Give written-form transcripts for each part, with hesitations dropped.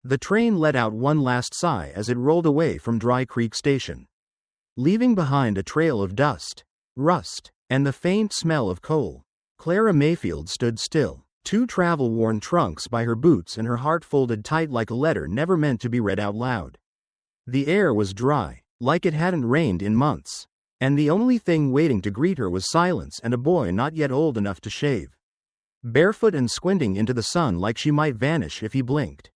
The train let out one last sigh as it rolled away from Dry Creek Station, leaving behind a trail of dust, rust, and the faint smell of coal. Clara Mayfield stood still, two travel-worn trunks by her boots and her heart folded tight like a letter never meant to be read out loud. The air was dry, like it hadn't rained in months, and the only thing waiting to greet her was silence and a boy not yet old enough to shave, barefoot and squinting into the sun like she might vanish if he blinked.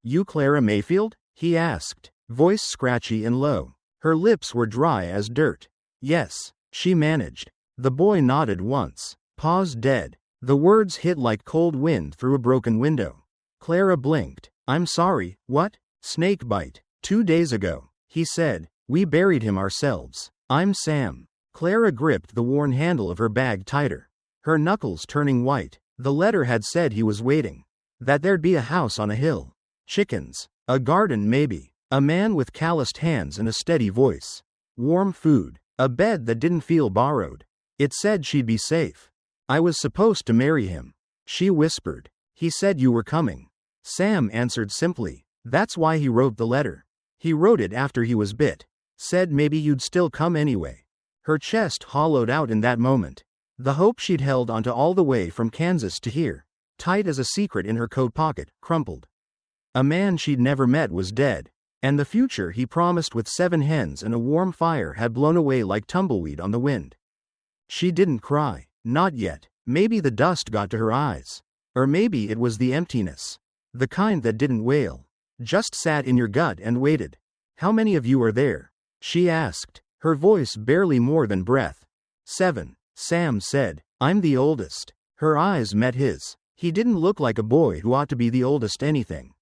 "You Clara Mayfield?" he asked, voice scratchy and low. Her lips were dry as dirt. "Yes," she managed. The boy nodded once, paused dead. The words hit like cold wind through a broken window. Clara blinked. "I'm sorry, what?" "Snake bite. 2 days ago," he said. "We buried him ourselves. I'm Sam." Clara gripped the worn handle of her bag tighter, her knuckles turning white. The letter had said he was waiting, that there'd be a house on a hill, chickens, a garden maybe, a man with calloused hands and a steady voice, warm food, a bed that didn't feel borrowed. It said she'd be safe. "I was supposed to marry him," she whispered. "He said you were coming." Sam answered simply. That's why he wrote the letter. He wrote it after he was bit. Said maybe you'd still come anyway. Her chest hollowed out in that moment. The hope she'd held onto all the way from Kansas to here, tight as a secret in her coat pocket, crumpled. A man she'd never met was dead, and the future he promised with 7 hens and a warm fire had blown away like tumbleweed on the wind. She didn't cry. Not yet. Maybe the dust got to her eyes. Or maybe it was the emptiness. The kind that didn't wail. Just sat in your gut and waited. "How many of you are there?" she asked, her voice barely more than breath. 7, Sam said. "I'm the oldest." Her eyes met his. He didn't look like a boy who ought to be the oldest anything.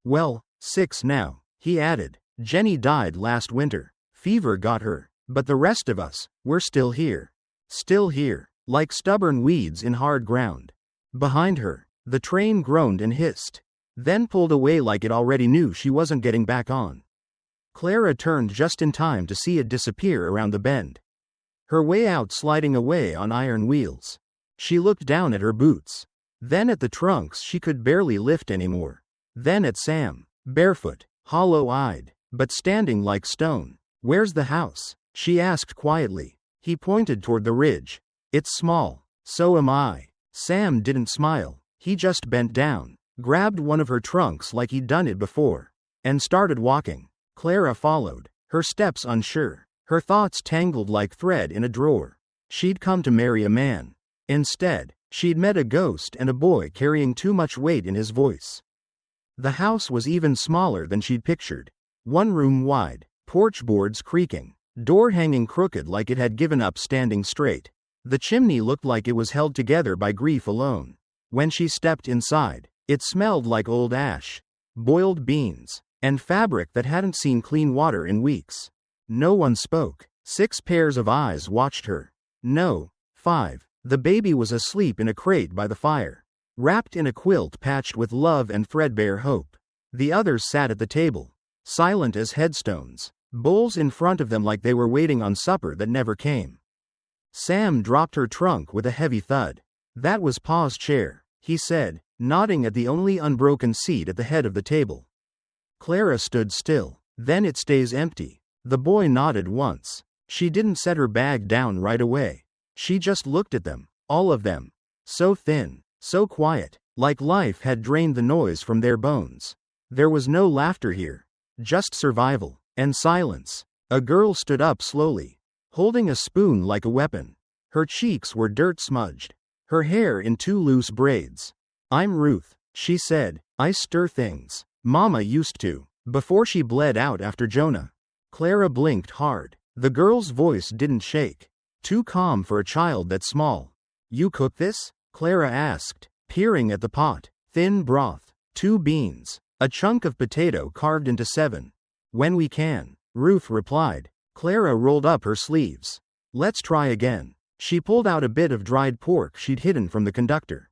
"Well, 6 now," he added. "Jenny died last winter. Fever got her. But the rest of us, we're still here. Still here, like stubborn weeds in hard ground." Behind her, the train groaned and hissed, then pulled away like it already knew she wasn't getting back on. Clara turned just in time to see it disappear around the bend, her way out sliding away on iron wheels. She looked down at her boots, then at the trunks she could barely lift anymore, then at Sam, barefoot, hollow-eyed, but standing like stone. "Where's the house?" she asked quietly. He pointed toward the ridge. "It's small. So am I." Sam didn't smile. He just bent down, grabbed one of her trunks like he'd done it before, and started walking. Clara followed, her steps unsure, her thoughts tangled like thread in a drawer. She'd come to marry a man. Instead, she'd met a ghost and a boy carrying too much weight in his voice. The house was even smaller than she'd pictured. 1 room wide, porch boards creaking, door hanging crooked like it had given up standing straight. The chimney looked like it was held together by grief alone. When she stepped inside, it smelled like old ash, boiled beans, and fabric that hadn't seen clean water in weeks. No one spoke. 6 pairs of eyes watched her. No, 5. The baby was asleep in a crate by the fire, wrapped in a quilt patched with love and threadbare hope. The others sat at the table, silent as headstones, bowls in front of them like they were waiting on supper that never came. Sam dropped her trunk with a heavy thud. "That was Pa's chair," he said, nodding at the only unbroken seat at the head of the table. Clara stood still. "Then it stays empty." The boy nodded once. She didn't set her bag down right away. She just looked at them, all of them. So thin, so quiet, like life had drained the noise from their bones. There was no laughter here, just survival, and silence. A girl stood up slowly, holding a spoon like a weapon. Her cheeks were dirt-smudged, her hair in 2 loose braids. "I'm Ruth," she said. "I stir things. Mama used to, before she bled out after Jonah." Clara blinked hard. The girl's voice didn't shake. Too calm for a child that small. "You cook this?" Clara asked, peering at the pot. "Thin broth, 2 beans, a chunk of potato carved into 7. "When we can," Ruth replied. Clara rolled up her sleeves. "Let's try again." She pulled out a bit of dried pork she'd hidden from the conductor,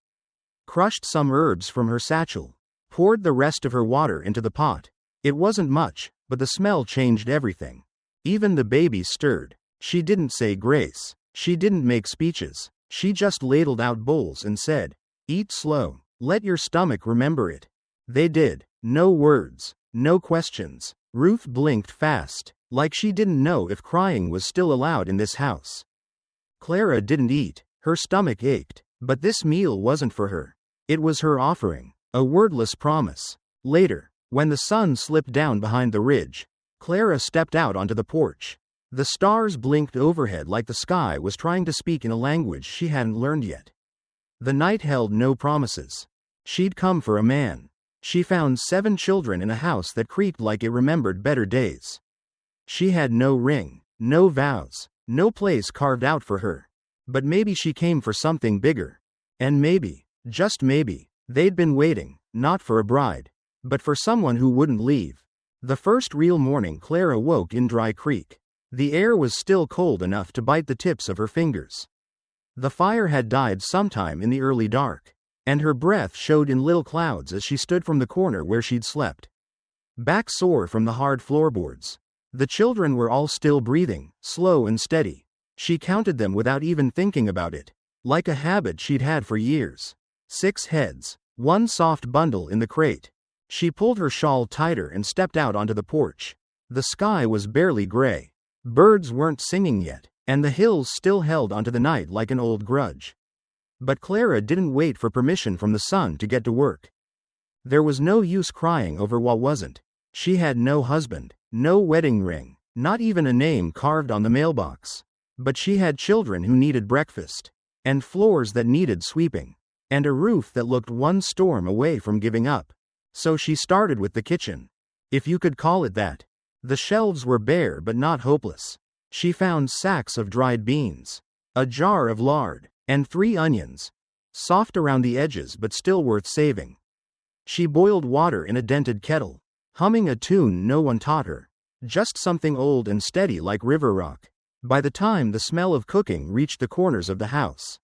crushed some herbs from her satchel, poured the rest of her water into the pot. It wasn't much, but the smell changed everything. Even the baby stirred. She didn't say grace. She didn't make speeches. She just ladled out bowls and said, "Eat slow. Let your stomach remember it." They did. No words. No questions. Ruth blinked fast, like she didn't know if crying was still allowed in this house. Clara didn't eat. Her stomach ached, but this meal wasn't for her. It was her offering, a wordless promise. Later, when the sun slipped down behind the ridge, Clara stepped out onto the porch. The stars blinked overhead like the sky was trying to speak in a language she hadn't learned yet. The night held no promises. She'd come for a man. She found 7 children in a house that creaked like it remembered better days. She had no ring, no vows, no place carved out for her. But maybe she came for something bigger. And maybe, just maybe, they'd been waiting, not for a bride, but for someone who wouldn't leave. The first real morning Clara woke in Dry Creek. The air was still cold enough to bite the tips of her fingers. The fire had died sometime in the early dark, and her breath showed in little clouds as she stood from the corner where she'd slept. Back sore from the hard floorboards. The children were all still breathing, slow and steady. She counted them without even thinking about it, like a habit she'd had for years. 6 heads, 1 soft bundle in the crate. She pulled her shawl tighter and stepped out onto the porch. The sky was barely gray. Birds weren't singing yet, and the hills still held onto the night like an old grudge. But Clara didn't wait for permission from the sun to get to work. There was no use crying over what wasn't. She had no husband, no wedding ring, not even a name carved on the mailbox. But she had children who needed breakfast, and floors that needed sweeping, and a roof that looked one storm away from giving up. So she started with the kitchen, if you could call it that. The shelves were bare but not hopeless. She found sacks of dried beans, a jar of lard, and 3 onions, soft around the edges but still worth saving. She boiled water in a dented kettle, humming a tune no one taught her, just something old and steady like river rock. By the time the smell of cooking reached the corners of the house,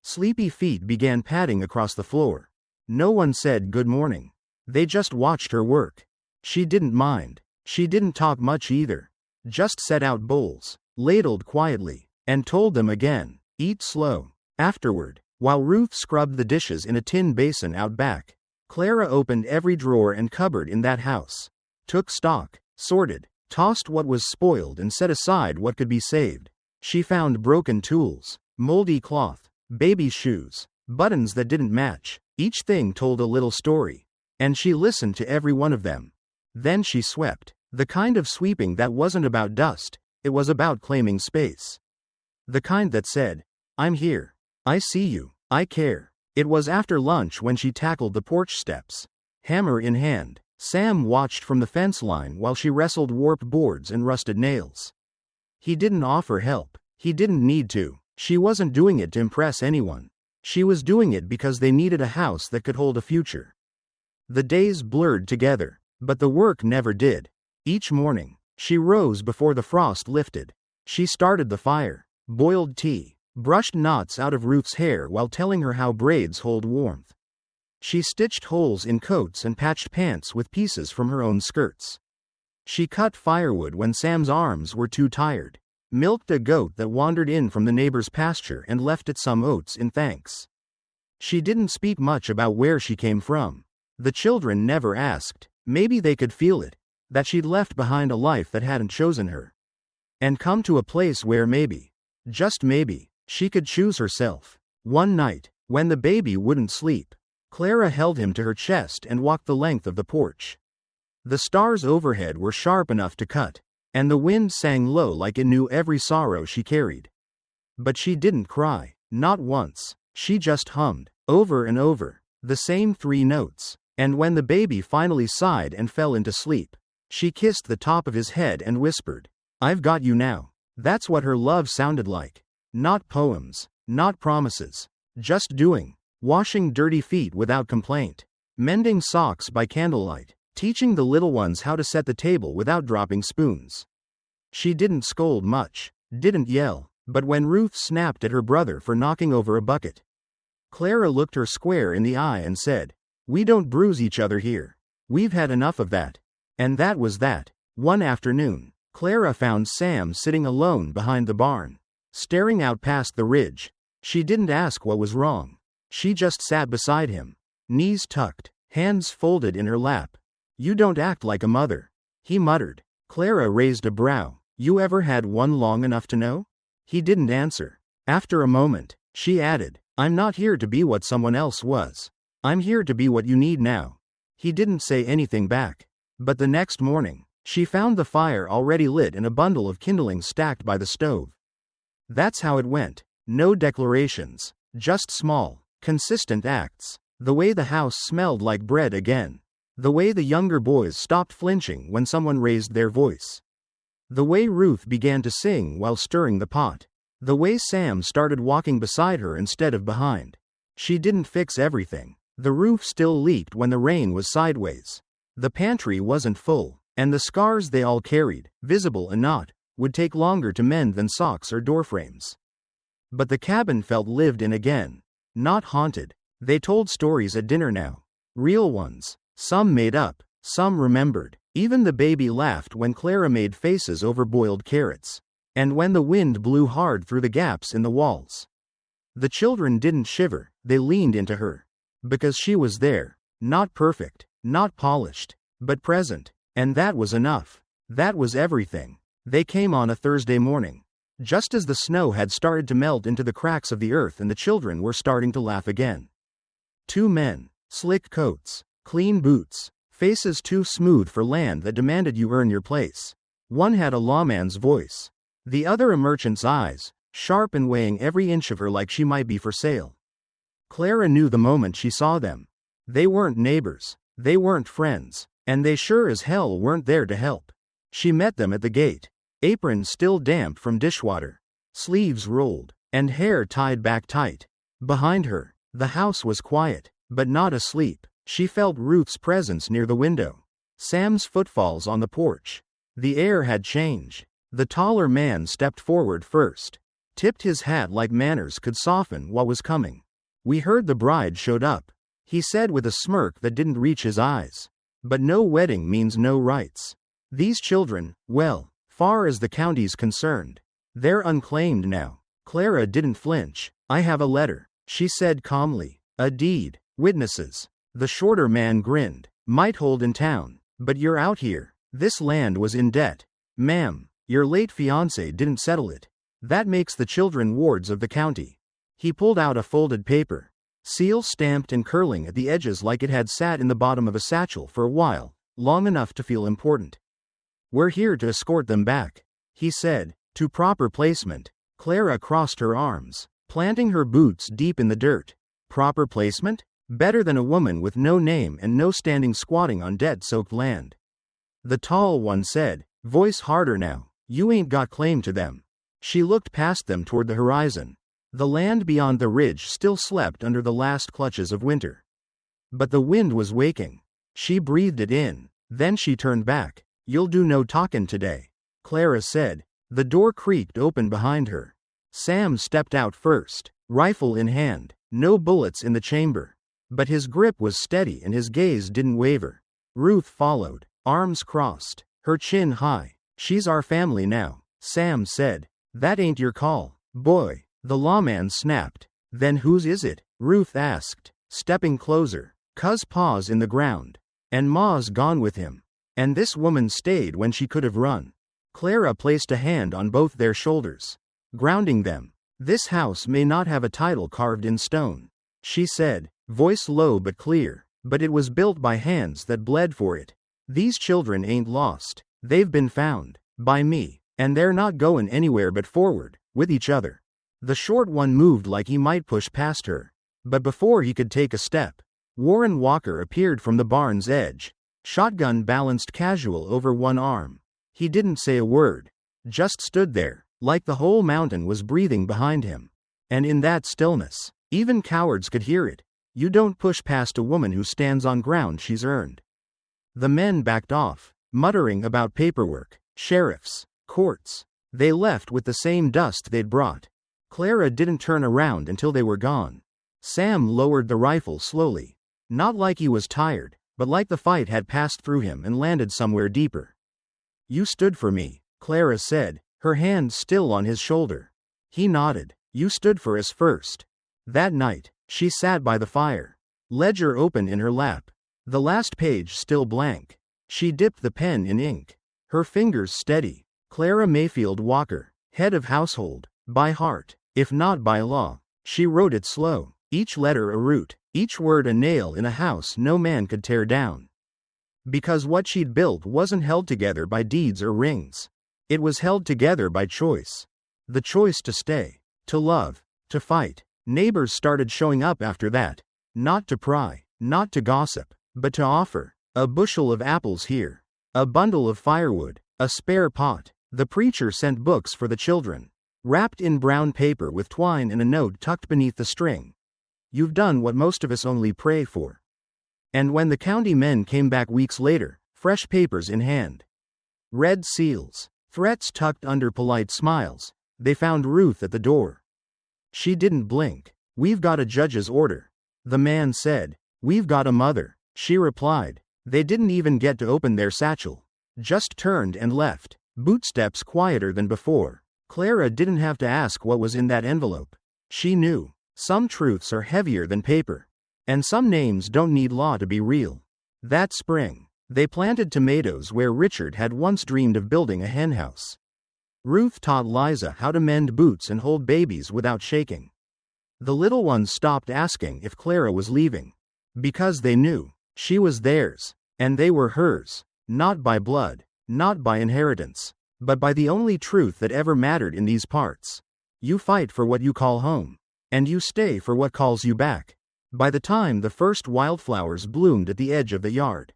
sleepy feet began padding across the floor. No one said good morning. They just watched her work. She didn't mind. She didn't talk much either. Just set out bowls, ladled quietly, and told them again, eat slow. Afterward, while Ruth scrubbed the dishes in a tin basin out back, Clara opened every drawer and cupboard in that house, took stock, sorted, tossed what was spoiled and set aside what could be saved. She found broken tools, moldy cloth, baby shoes, buttons that didn't match. Each thing told a little story, and she listened to every one of them. Then she swept, the kind of sweeping that wasn't about dust, it was about claiming space. The kind that said, I'm here, I see you, I care. It was after lunch when she tackled the porch steps, hammer in hand. Sam watched from the fence line while she wrestled warped boards and rusted nails. He didn't offer help. He didn't need to. She wasn't doing it to impress anyone. She was doing it because they needed a house that could hold a future. The days blurred together, but the work never did. Each morning, she rose before the frost lifted. She started the fire, boiled tea, brushed knots out of Ruth's hair while telling her how braids hold warmth. She stitched holes in coats and patched pants with pieces from her own skirts. She cut firewood when Sam's arms were too tired, milked a goat that wandered in from the neighbor's pasture and left it some oats in thanks. She didn't speak much about where she came from. The children never asked. Maybe they could feel it, that she'd left behind a life that hadn't chosen her, and come to a place where maybe, just maybe, she could choose herself. One night, when the baby wouldn't sleep, Clara held him to her chest and walked the length of the porch. The stars overhead were sharp enough to cut, and the wind sang low like it knew every sorrow she carried. But she didn't cry, not once. She just hummed, over and over, the same 3 notes. And when the baby finally sighed and fell into sleep, she kissed the top of his head and whispered, I've got you now. That's what her love sounded like. Not poems, not promises, just doing. Washing dirty feet without complaint, mending socks by candlelight, teaching the little ones how to set the table without dropping spoons. She didn't scold much, didn't yell, but when Ruth snapped at her brother for knocking over a bucket, Clara looked her square in the eye and said, We don't bruise each other here. We've had enough of that. And that was that. One afternoon, Clara found Sam sitting alone behind the barn, staring out past the ridge. She didn't ask what was wrong. She just sat beside him, knees tucked, hands folded in her lap, You don't act like a mother, he muttered. Clara raised a brow. You ever had one long enough to know? He didn't answer. After a moment, she added, I'm not here to be what someone else was. I'm here to be what you need now. He didn't say anything back. But the next morning, she found the fire already lit and a bundle of kindling stacked by the stove. That's how it went. No declarations, just small, consistent acts. The way the house smelled like bread again. The way the younger boys stopped flinching when someone raised their voice. The way Ruth began to sing while stirring the pot. The way Sam started walking beside her instead of behind. She didn't fix everything. The roof still leaked when the rain was sideways. The pantry wasn't full, and the scars they all carried, visible and not, would take longer to mend than socks or doorframes. But the cabin felt lived in again. Not haunted. They told stories at dinner now. Real ones. Some made up, some remembered. Even the baby laughed when Clara made faces over boiled carrots. And when the wind blew hard through the gaps in the walls. The children didn't shiver, they leaned into her. Because she was there. Not perfect, not polished, but present. And that was enough. That was everything. They came on a Thursday morning. Just as the snow had started to melt into the cracks of the earth and the children were starting to laugh again. Two men, slick coats, clean boots, faces too smooth for land that demanded you earn your place. One had a lawman's voice. The other a merchant's eyes, sharp and weighing every inch of her like she might be for sale. Clara knew the moment she saw them. They weren't neighbors, they weren't friends, and they sure as hell weren't there to help. She met them at the gate, apron still damp from dishwater, sleeves rolled, and hair tied back tight. Behind her, the house was quiet, but not asleep. She felt Ruth's presence near the window. Sam's footfalls on the porch. The air had changed. The taller man stepped forward first, tipped his hat like manners could soften what was coming. We heard the bride showed up, he said with a smirk that didn't reach his eyes. But no wedding means no rights. These children, well, far as the county's concerned, they're unclaimed now. Clara didn't flinch. I have a letter, she said calmly. A deed, witnesses. The shorter man grinned. Might hold in town, but you're out here. This land was in debt. Ma'am, your late fiancé didn't settle it. That makes the children wards of the county. He pulled out a folded paper. Seal stamped and curling at the edges like it had sat in the bottom of a satchel for a while, long enough to feel important. We're here to escort them back, he said, to proper placement. Clara crossed her arms, planting her boots deep in the dirt. Proper placement? Better than a woman with no name and no standing squatting on dead-soaked land. The tall one said, voice harder now, you ain't got claim to them. She looked past them toward the horizon. The land beyond the ridge still slept under the last clutches of winter. But the wind was waking. She breathed it in, then she turned back. You'll do no talkin' today, Clara said. The door creaked open behind her. Sam stepped out first, rifle in hand, no bullets in the chamber. But his grip was steady and his gaze didn't waver. Ruth followed, arms crossed, her chin high. She's our family now, Sam said. That ain't your call, boy, the lawman snapped. Then whose is it? Ruth asked, stepping closer. 'Cause Pa's in the ground. And Ma's gone with him. And this woman stayed when she could have run. Clara placed a hand on both their shoulders, grounding them. This house may not have a title carved in stone, she said, voice low but clear, but it was built by hands that bled for it. These children ain't lost. They've been found. By me. And they're not goin' anywhere but forward, with each other. The short one moved like he might push past her. But before he could take a step, Warren Walker appeared from the barn's edge, shotgun balanced casual over one arm. He didn't say a word, just stood there, like the whole mountain was breathing behind him. And in that stillness, even cowards could hear it. You don't push past a woman who stands on ground she's earned. The men backed off, muttering about paperwork, sheriffs, courts. They left with the same dust they'd brought. Clara didn't turn around until they were gone. Sam lowered the rifle slowly. Not like he was tired, but like the fight had passed through him and landed somewhere deeper. You stood for me, Clara said, her hand still on his shoulder. He nodded. You stood for us first. That night, she sat by the fire. Ledger open in her lap. The last page still blank. She dipped the pen in ink. Her fingers steady. Clara Mayfield Walker, head of household, by heart, if not by law. She wrote it slow, each letter a root, each word a nail in a house no man could tear down. Because what she'd built wasn't held together by deeds or rings. It was held together by choice. The choice to stay, to love, to fight. Neighbors started showing up after that. Not to pry, not to gossip, but to offer. A bushel of apples here. A bundle of firewood. A spare pot. The preacher sent books for the children, wrapped in brown paper with twine and a note tucked beneath the string. You've done what most of us only pray for. And when the county men came back weeks later, fresh papers in hand, red seals, threats tucked under polite smiles, they found Ruth at the door. She didn't blink. We've got a judge's order. The man said. We've got a mother. She replied. They didn't even get to open their satchel. Just turned and left. Bootsteps quieter than before. Clara didn't have to ask what was in that envelope. She knew. Some truths are heavier than paper. And some names don't need law to be real. That spring, they planted tomatoes where Richard had once dreamed of building a henhouse. Ruth taught Liza how to mend boots and hold babies without shaking. The little ones stopped asking if Clara was leaving. Because they knew. She was theirs. And they were hers. Not by blood. Not by inheritance. But by the only truth that ever mattered in these parts. You fight for what you call home. And you stay for what calls you back. By the time the first wildflowers bloomed at the edge of the yard,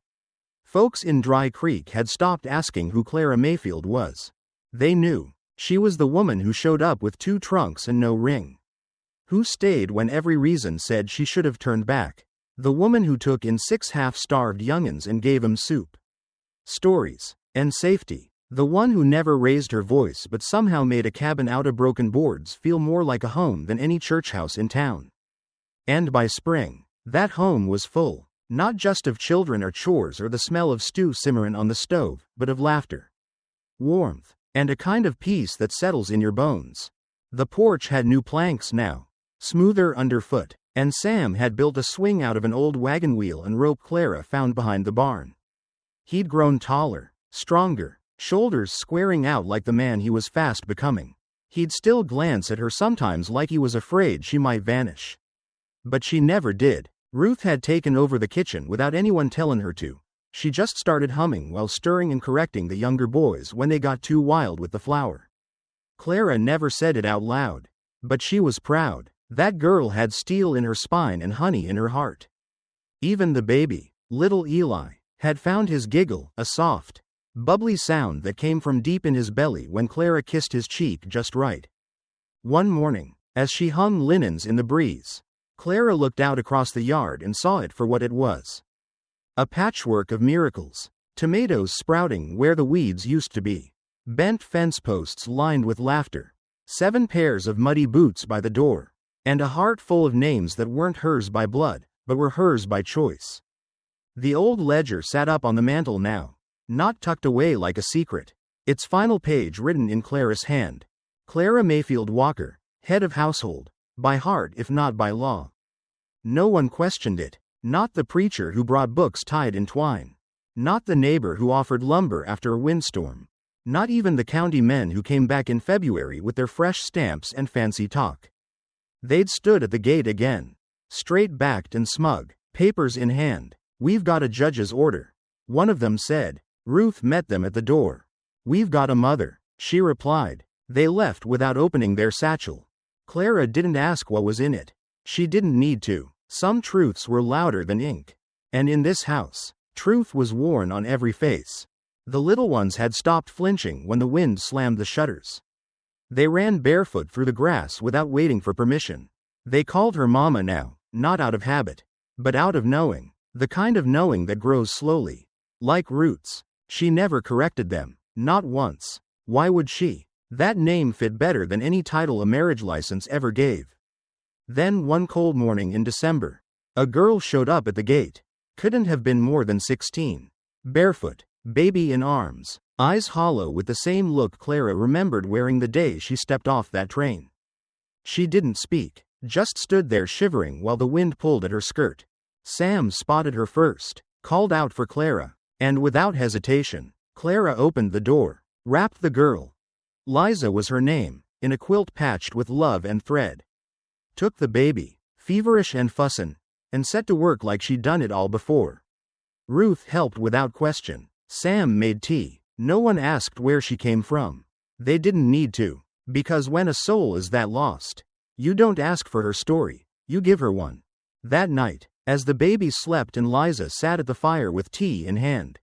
folks in Dry Creek had stopped asking who Clara Mayfield was. They knew. She was the woman who showed up with 2 trunks and no ring. Who stayed when every reason said she should have turned back. The woman who took in 6 half-starved youngins and gave 'em soup, stories, and safety. The one who never raised her voice but somehow made a cabin out of broken boards feel more like a home than any church house in town. And by spring, that home was full, not just of children or chores or the smell of stew simmering on the stove, but of laughter, warmth, and a kind of peace that settles in your bones. The porch had new planks now, smoother underfoot, and Sam had built a swing out of an old wagon wheel and rope Clara found behind the barn. He'd grown taller, stronger, shoulders squaring out like the man he was fast becoming. He'd still glance at her sometimes like he was afraid she might vanish. But she never did. Ruth had taken over the kitchen without anyone telling her to. She just started humming while stirring and correcting the younger boys when they got too wild with the flour. Clara never said it out loud. But she was proud. That girl had steel in her spine and honey in her heart. Even the baby, little Eli, had found his giggle, a soft, bubbly sound that came from deep in his belly when Clara kissed his cheek just right. One morning, as she hung linens in the breeze, Clara looked out across the yard and saw it for what it was. A patchwork of miracles. Tomatoes sprouting where the weeds used to be. Bent fence posts lined with laughter. 7 pairs of muddy boots by the door. And a heart full of names that weren't hers by blood, but were hers by choice. The old ledger sat up on the mantel now, not tucked away like a secret. Its final page written in Clara's hand. Clara Mayfield Walker, head of household. By heart if not by law. No one questioned it. Not the preacher who brought books tied in twine. Not the neighbor who offered lumber after a windstorm. Not even the county men who came back in February with their fresh stamps and fancy talk. They'd stood at the gate again. Straight-backed and smug, papers in hand. We've got a judge's order. One of them said. Ruth met them at the door. We've got a mother, she replied. They left without opening their satchel. Clara didn't ask what was in it. She didn't need to. Some truths were louder than ink. And in this house, truth was worn on every face. The little ones had stopped flinching when the wind slammed the shutters. They ran barefoot through the grass without waiting for permission. They called her Mama now, not out of habit, but out of knowing. The kind of knowing that grows slowly. Like roots. She never corrected them. Not once. Why would she? That name fit better than any title a marriage license ever gave. Then one cold morning in December, a girl showed up at the gate. Couldn't have been more than 16. Barefoot, baby in arms, eyes hollow with the same look Clara remembered wearing the day she stepped off that train. She didn't speak, just stood there shivering while the wind pulled at her skirt. Sam spotted her first, called out for Clara. And without hesitation, Clara opened the door, wrapped the girl. Liza was her name, in a quilt patched with love and thread. Took the baby, feverish and fussin', and set to work like she'd done it all before. Ruth helped without question. Sam made tea. No one asked where she came from. They didn't need to, because when a soul is that lost, you don't ask for her story, you give her one. That night, as the baby slept and Liza sat at the fire with tea in hand,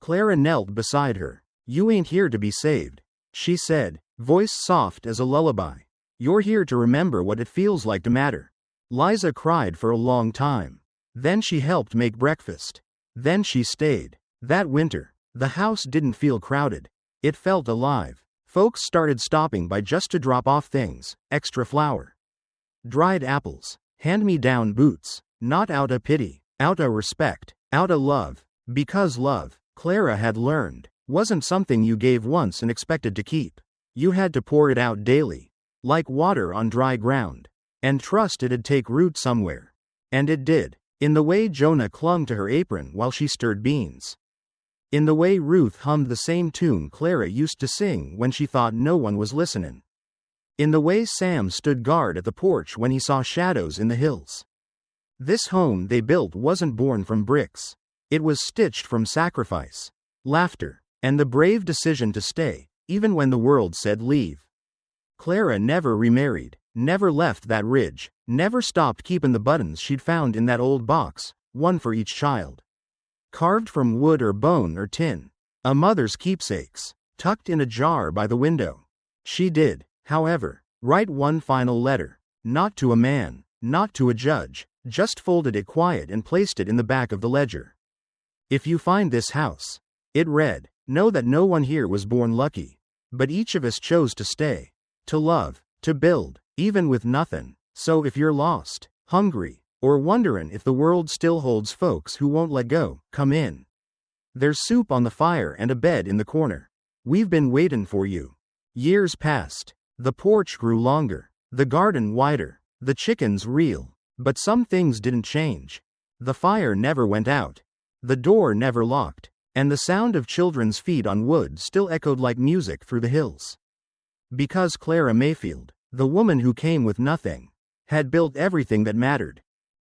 Clara knelt beside her. "You ain't here to be saved," she said, voice soft as a lullaby. "You're here to remember what it feels like to matter." Liza cried for a long time. Then she helped make breakfast. Then she stayed. That winter, the house didn't feel crowded. It felt alive. Folks started stopping by just to drop off things, extra flour, dried apples, hand-me-down boots, not out of pity, out of respect, out of love, because love, Clara had learned, wasn't something you gave once and expected to keep. You had to pour it out daily, like water on dry ground, and trust it'd take root somewhere. And it did, in the way Jonah clung to her apron while she stirred beans. In the way Ruth hummed the same tune Clara used to sing when she thought no one was listening. In the way Sam stood guard at the porch when he saw shadows in the hills. This home they built wasn't born from bricks. It was stitched from sacrifice, laughter, and the brave decision to stay, even when the world said leave. Clara never remarried, never left that ridge, never stopped keeping the buttons she'd found in that old box, one for each child. Carved from wood or bone or tin. A mother's keepsakes, tucked in a jar by the window. She did, however, write one final letter, not to a man, not to a judge, just folded it quiet and placed it in the back of the ledger. "If you find this house," it read, "know that no one here was born lucky, but each of us chose to stay, to love, to build, even with nothing. So if you're lost, hungry, or wondering if the world still holds folks who won't let go, come in. There's soup on the fire and a bed in the corner. We've been waiting for you." Years passed. The porch grew longer, the garden wider, the chickens real, but some things didn't change. The fire never went out, the door never locked, and the sound of children's feet on wood still echoed like music through the hills. Because Clara Mayfield, the woman who came with nothing, had built everything that mattered.